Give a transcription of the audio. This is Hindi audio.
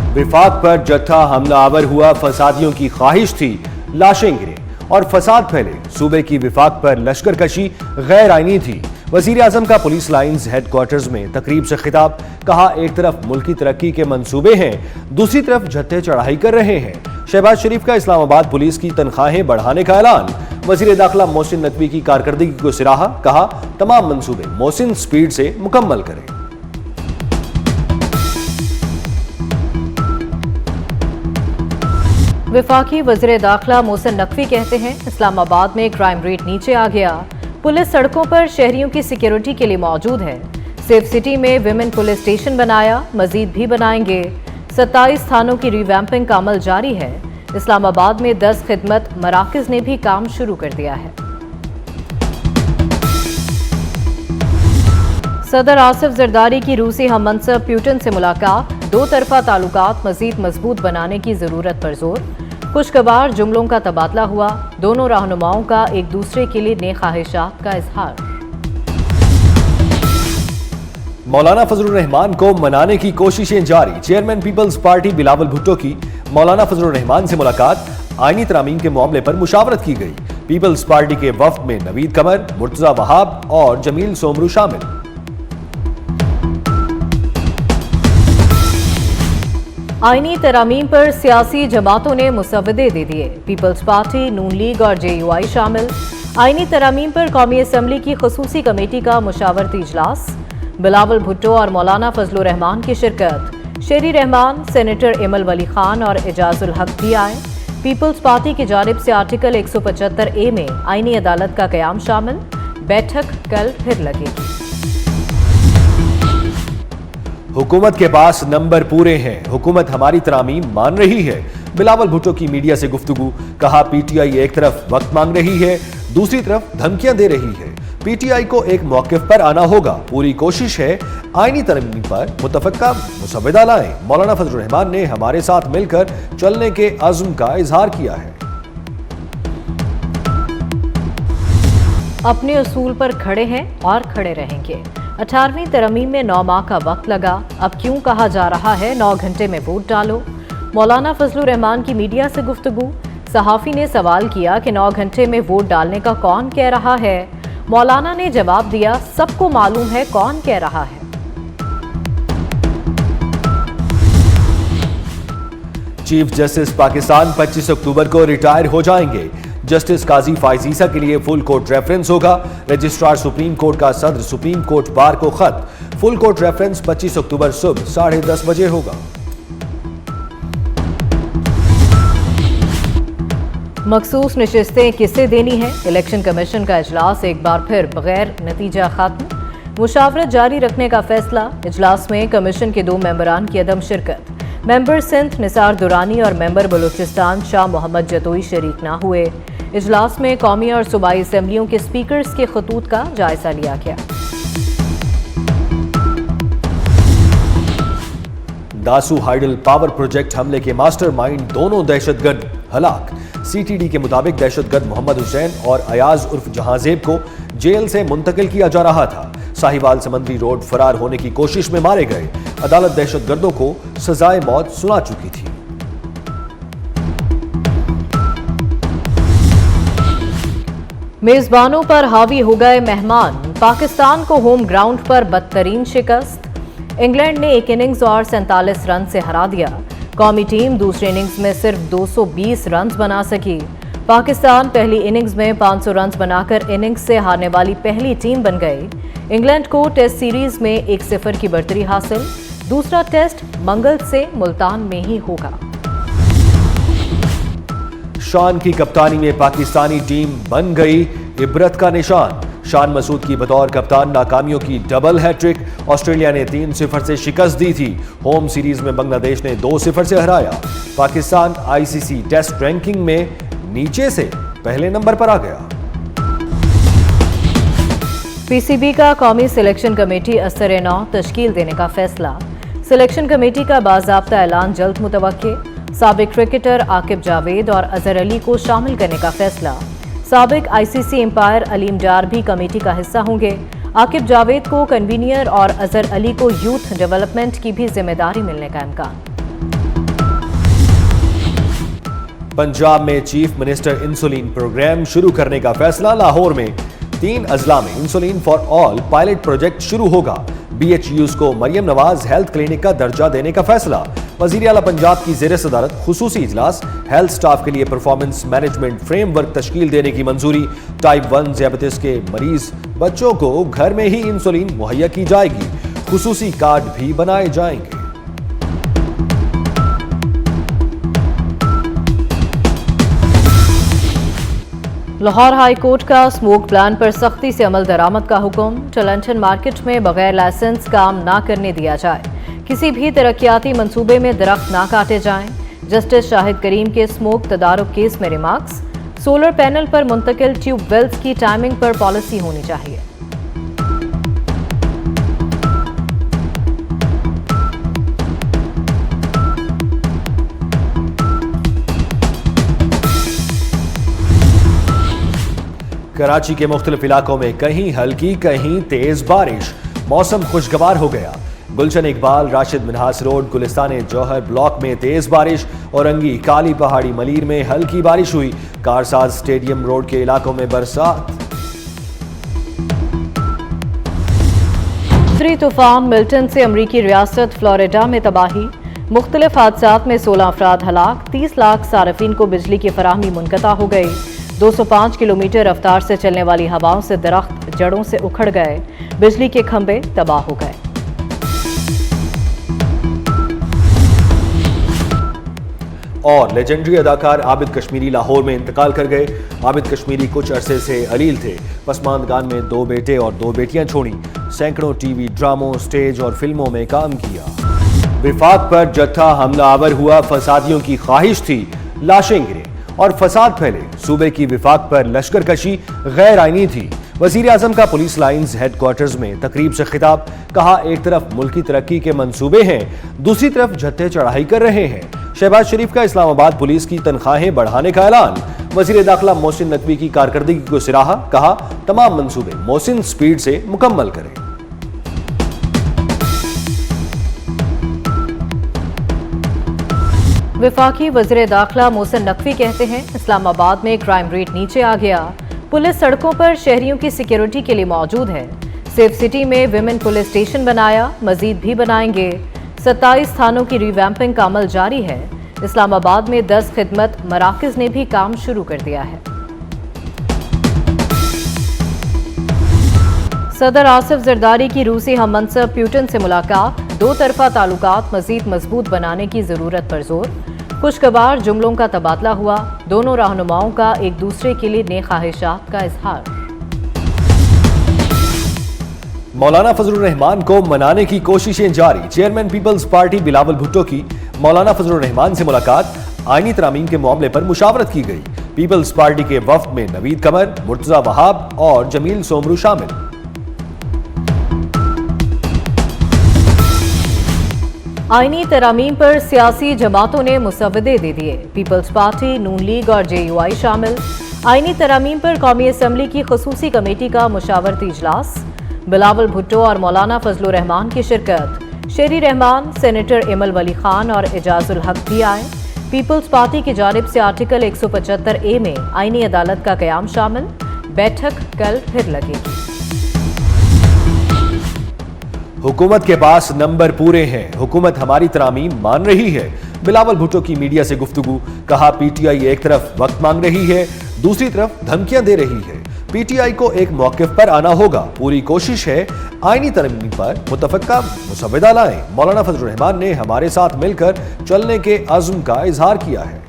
विफाक पर जत्था हमलावर हुआ, फसादियों की ख्वाहिश थी लाशें गिरे और फसाद फैले। सूबे की विफाक पर लश्करकशी गैर आईनी थी। वजीर आजम का पुलिस लाइंस हेडक्वार्टर्स में तकरीब से खिताब। कहा, एक तरफ मुल्की तरक्की के मंसूबे हैं, दूसरी तरफ जत्थे चढ़ाई कर रहे हैं। शहबाज शरीफ का इस्लामाबाद पुलिस की तनख्वाहें बढ़ाने का ऐलान। वजीर दाखिला मोहसिन नकवी की कारकर्दगी को सराहा। कहा, तमाम मंसूबे मोहसिन स्पीड से मुकम्मल करें। विफाकी वज़ीर दाखिला मोहसिन नकवी कहते हैं, इस्लामाबाद में क्राइम रेट नीचे आ गया। पुलिस सड़कों पर शहरियों की सिक्योरिटी के लिए मौजूद है। सेफ सिटी में विमेन पुलिस स्टेशन बनाया, मजीद भी बनाएंगे। 27 थानों की रिवैम्पिंग का अमल जारी है। इस्लामाबाद में 10 खिदमत मराकज़ ने भी काम शुरू कर दिया है। सदर आसिफ जरदारी की रूसी हम मनसब प्यूटन से मुलाकात। दो तरफा ताल्लुकात मजीद मजबूत बनाने की जरूरत पर जोर। खुशगवार जुमलों का तबादला हुआ। दोनों रहनुमाओं का एक दूसरे के लिए नेक ख्वाहिशात का इजहार। मौलाना फजलुर रहमान को मनाने की कोशिशें जारी। चेयरमैन पीपल्स पार्टी बिलावल भुट्टो की मौलाना फजलुर रहमान से मुलाकात। आईनी तरामीम के मामले पर मुशावरत की गई। पीपल्स पार्टी के वफ्द में नवीद कमर, मुर्तजा वहाब और जमील सोमरू शामिल। आईनी तरामीम पर सियासी जमातों ने मुसवदे दे दिए। पीपल्स पार्टी, नून लीग और JUI शामिल। आईनी तरामीम पर कौमी असम्बली की खसूसी कमेटी का मुशावरती इजलास। बिलावल भुट्टो और मौलाना फजलुर रहमान की शिरकत। शेरी रहमान, सेनेटर इमल वली खान और एजाजुल हक भी आए। पीपल्स पार्टी की जानिब से आर्टिकल 175A में आईनी अदालत का कयाम शामिल। बैठक कल फिर लगेगी। हुकूमत के पास नंबर पूरे हैं, हुकूमत हमारी तरामीम मान रही है। बिलावल भुट्टो की मीडिया से गुफ्तगू। कहा, PTI एक तरफ वक्त मांग रही है, दूसरी तरफ धमकियां दे रही है। PTI को एक मौकिफ पर आना होगा। पूरी कोशिश है आईनी तरमीम पर मुतफक्का मुसव्वदा लाएं। मौलाना फजलुर रहमान ने हमारे साथ मिलकर चलने के अज़्म का इजहार किया है। अपने उसूल पर खड़े हैं और खड़े रहेंगे। 18वीं तरमीम में 9 माह का वक्त लगा। अब क्यों कहा जा रहा है 9 घंटे में वोट डालो। मौलाना फजलुर रहमान की मीडिया से गुफ्तगू। सहाफ़ी ने सवाल किया कि 9 घंटे में वोट डालने का कौन कह रहा है। मौलाना ने जवाब दिया, सबको मालूम है कौन कह रहा है। चीफ जस्टिस पाकिस्तान 25 अक्टूबर को रिटायर हो जाएंगे। जस्टिस काजी फाइजीसा के लिए फुल कोर्ट रेफरेंस होगा। रजिस्ट्रार सुप्रीम कोर्ट का सदर सुप्रीम कोर्ट बार को खत। फुल कोर्ट रेफरेंस 25 अक्टूबर सुबह 10:30 बजे होगा। मखसूस नशिस्तें किसे देनी है। इलेक्शन कमीशन का इजलास एक बार फिर बगैर नतीजा खत्म। मुशावरत जारी रखने का फैसला। इजलास में कमीशन के 2 मेंबरान की अदम शिरकत। मेंबर सिंध निसार दुरानी और मेंबर बलूचिस्तान शाह मोहम्मद जतोई शरीक ना हुए। इजलास में कौमी और सूबाई असम्बलियों के स्पीकर्स के खतूत का जायजा लिया गया। दासू हाइडल पावर प्रोजेक्ट हमले के मास्टरमाइंड दोनों दहशतगर्द हलाक। CTD के मुताबिक दहशतगर्द मोहम्मद हुसैन और अयाज उर्फ जहांजेब को जेल से मुंतकिल किया जा रहा था। साहिवाल समंदरी रोड फरार होने की कोशिश में मारे गए। अदालत दहशतगर्दों को सजाए मौत सुना चुकी थी। मेजबानों पर हावी हो गए मेहमान। पाकिस्तान को होम ग्राउंड पर बदतरीन शिकस्त। इंग्लैंड ने एक इनिंग्स और 47 रन से हरा दिया। कौमी टीम दूसरे इनिंग्स में सिर्फ 220 रन बना सकी। पाकिस्तान पहली इनिंग्स में 500 रन बनाकर इनिंग्स से हारने वाली पहली टीम बन गई। इंग्लैंड को टेस्ट सीरीज में 1-0 की बढ़तरी हासिल। दूसरा टेस्ट मंगल से मुल्तान में ही होगा। शान की कप्तानी में पाकिस्तानी टीम बन गई इबरत का निशान। शान मसूद की बतौर कप्तान नाकामियों की डबल हैट्रिक। ऑस्ट्रेलिया ने 3-0 से शिकस्त दी थी। होम सीरीज में बांग्लादेश ने 2-0 से हराया। पाकिस्तान ICC टेस्ट रैंकिंग में नीचे से पहले नंबर पर आ गया। PCB का कौमी सिलेक्शन कमेटी असर-ए-नौ तश्कील देने का फैसला। सिलेक्शन कमेटी का बाज़ाब्ता ऐलान जल्द मुतवक्के। साबिक क्रिकेटर आकिब जावेद और अजहर अली को शामिल करने का फैसला। साबिक ICC एम्पायर अलीम डार भी कमेटी का हिस्सा होंगे। आकिब जावेद को कन्वीनियर और अजहर अली को यूथ डेवलपमेंट की भी जिम्मेदारी मिलने का इम्कान। पंजाब में चीफ मिनिस्टर इंसुलिन प्रोग्राम शुरू करने का फैसला। लाहौर में 3 अजला में insulin for all pilot project शुरू होगा। BHUs को मरियम नवाज हेल्थ क्लिनिक का दर्जा देने का फैसला। वजीर आला पंजाब की ज़ेर सदारत खुसूसी इजलास। हेल्थ स्टाफ के लिए परफॉर्मेंस मैनेजमेंट फ्रेमवर्क तश्कील देने की मंजूरी। टाइप 1 ज़ियाबतीस के मरीज बच्चों को घर में ही इंसुलिन मुहैया की जाएगी। खुसूसी कार्ड भी बनाए जाएंगे। लाहौर हाई कोर्ट का स्मोक प्लान पर सख्ती से अमल दरामद का हुक्म। चलंचन मार्केट में बगैर लाइसेंस काम ना करने दिया जाए। किसी भी तरक्याती मंसूबे में दरख्त ना काटे जाएं। जस्टिस शाहिद करीम के स्मोक तदारुक केस में रिमार्क्स। सोलर पैनल पर मुंतकिल ट्यूबवेल्स की टाइमिंग पर पॉलिसी होनी चाहिए। कराची के मुख्तलिफ इलाकों में कहीं हल्की कहीं तेज बारिश। मौसम खुशगवार हो गया। गुलशन इकबाल, राशिद मिन्हास रोड, गुलिस्तान जौहर ब्लॉक में तेज बारिश। औरंगी, काली पहाड़ी, मलीर में हल्की बारिश हुई। कारसाज स्टेडियम रोड के इलाकों में बरसात। तीसरी तूफान मिल्टन से अमरीकी रियासत फ्लोरिडा में तबाही। मुख्तलिफ हादसात में 16 अफराद हलाक। 30 लाख सार्फिन को बिजली की फराहमी मुनक़ता हो गई। 205 किलोमीटर रफ्तार से चलने वाली हवाओं से दरख्त जड़ों से उखड़ गए। बिजली के खंभे तबाह हो गए। और लेजेंडरी अदाकार आबिद कश्मीरी लाहौर में इंतकाल कर गए। आबिद कश्मीरी कुछ अरसे से अलील थे। पसमानदगान में 2 बेटे और 2 बेटियां छोड़ी। सैकड़ों टीवी ड्रामों, स्टेज और फिल्मों में काम किया। विफाक पर जत्था हमलावर हुआ। फसादियों की ख्वाहिश थी, लाशें गिरे और फसाद फैले। सूबे की विफाक पर लश्कर कशी गैर आईनी थी। वजीर आजम का पुलिस लाइन्स हेडक्वार्टर्स में तकरीब से खिताब। कहा, एक तरफ मुल्की तरक्की के मंसूबे हैं, दूसरी तरफ जत्थे चढ़ाई कर रहे हैं। शहबाज शरीफ का इस्लामाबाद पुलिस की तनख्वाहें बढ़ाने का ऐलान। वजीर दाखिला मोहसिन नकवी की कारकर्दगी को सराहा। कहा, तमाम मंसूबे मोहसिन स्पीड से मुकम्मल करें। वफाकी वज़ीर दाखिला मोहसिन नकवी कहते हैं, इस्लामाबाद में क्राइम रेट नीचे आ गया। पुलिस सड़कों पर शहरियों की सिक्योरिटी के लिए मौजूद है। सेफ सिटी में विमेन पुलिस स्टेशन बनाया, मजीद भी बनाएंगे। 27 थानों की रिवैम्पिंग का अमल जारी है। इस्लामाबाद में 10 खिदमत मराकज ने भी काम शुरू कर दिया है। सदर आसिफ जरदारी की रूसी हम मनसब प्यूटन से मुलाकात। 2 तरफा ताल्लुकात मजीद मजबूत बनाने की जरूरत पर जोर। खुशगवार जुमलों का तबादला हुआ। दोनों रहनुमाओं का एक दूसरे के लिए नेक ख्वाहिशात का इजहार। मौलाना फजलुर रहमान को मनाने की कोशिशें जारी। चेयरमैन पीपल्स पार्टी बिलावल भुट्टो की मौलाना फजलुर रहमान से मुलाकात। आईनी तरामीम के मामले पर मुशावरत की गई। पीपल्स पार्टी के वफ्द में नवीद कमर, मुर्तजा वहाब और जमील सोमरू शामिल। आईनी तरामीम पर सियासी जमातों ने मुसव्वदे दे दिए। पीपल्स पार्टी, नून लीग और JUI शामिल। आईनी तरामीम पर कौमी असम्बली की खुसूसी कमेटी का मुशावरती इजलास। बिलावल भुट्टो और मौलाना फजलुर रहमान की शिरकत। शेरी रहमान, सेनेटर इमल वली खान और एजाजुल हक भी आए। पीपल्स पार्टी की जानिब से आर्टिकल 175A में आईनी अदालत का कयाम शामिल। बैठक कल फिर लगेगी। हुकूमत के पास नंबर पूरे हैं, हुकूमत हमारी तरामीम मान रही है। बिलावल भुट्टो की मीडिया से गुफ्तगू। कहा, PTI एक तरफ वक्त मांग रही है, दूसरी तरफ धमकियां दे रही है। PTI को एक मौकिफ पर आना होगा। पूरी कोशिश है आईनी तरमीम पर मुतफ़क्का मुसव्वदा लाएं। मौलाना फजलुर रहमान ने हमारे साथ मिलकर चलने के अज़्म का इजहार किया है।